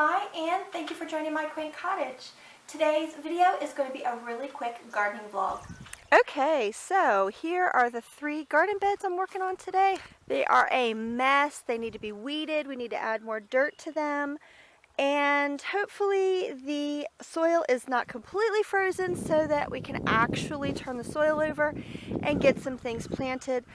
Hi, and thank you for joining my quaint cottage. Today's video is going to be a really quick gardening vlog. Okay, so here are the 3 garden beds I'm working on today. They are a mess. They need to be weeded. We need to add more dirt to them. And hopefully the soil is not completely frozen so that we can actually turn the soil over and get some things planted.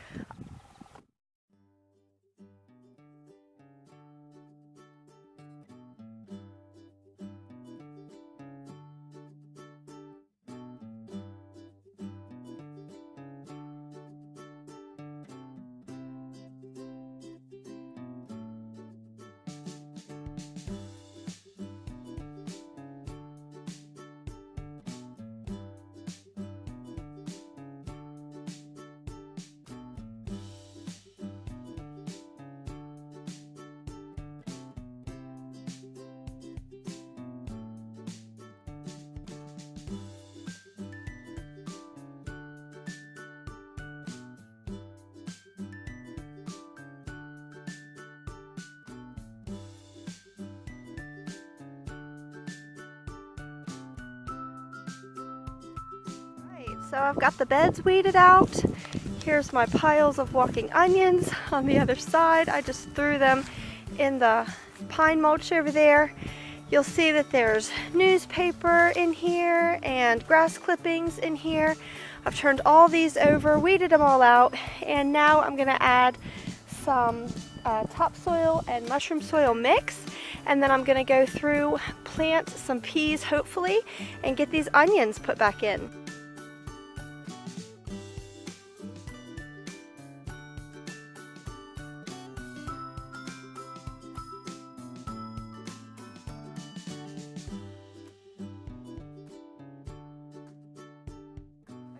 So I've got the beds weeded out. Here's my piles of walking onions on the other side. I just threw them in the pine mulch over there. You'll see that there's newspaper in here and grass clippings in here. I've turned all these over, weeded them all out, and now I'm gonna add some topsoil and mushroom soil mix, and then I'm gonna go through, plant some peas hopefully, and get these onions put back in.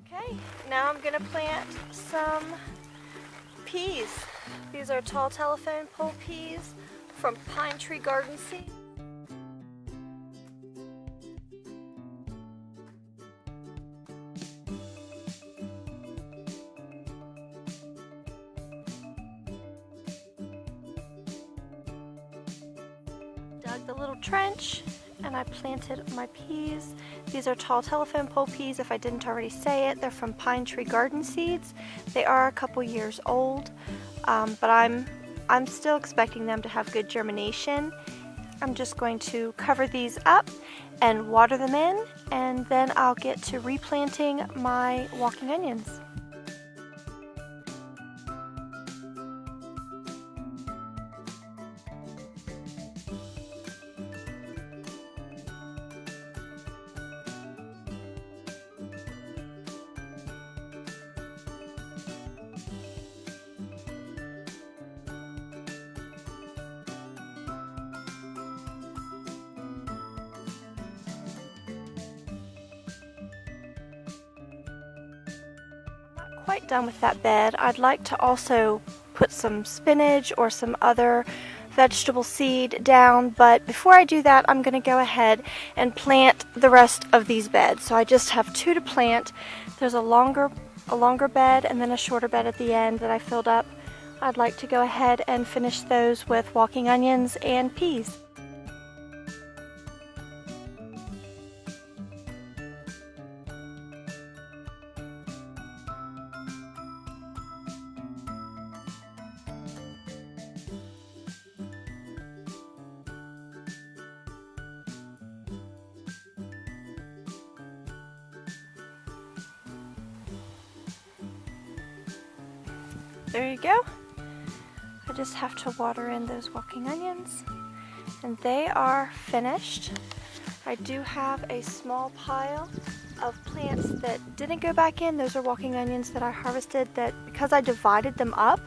Okay, now I'm going to plant some peas. These are tall telephone pole peas from Pine Tree Garden Seed. Dug the little trench and I planted my peas. These are tall telephone pole peas, if I didn't already say it. They're from Pine Tree Garden Seeds. They are a couple years old, but I'm still expecting them to have good germination. I'm just going to cover these up and water them in, and then I'll get to replanting my walking onions. Quite done with that bed. I'd like to also put some spinach or some other vegetable seed down, but before I do that I'm going to go ahead and plant the rest of these beds. So I just have 2 to plant. There's a longer bed and then a shorter bed at the end that I filled up. I'd like to go ahead and finish those with walking onions and peas. There you go. I just have to water in those walking onions and they are finished. I do have a small pile of plants that didn't go back in. Those are walking onions that I harvested that, because I divided them up,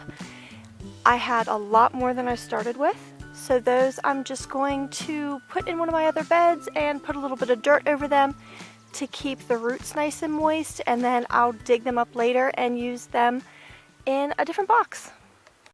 I had a lot more than I started with. So those I'm just going to put in one of my other beds and put a little bit of dirt over them to keep the roots nice and moist, and then I'll dig them up later and use them in a different box.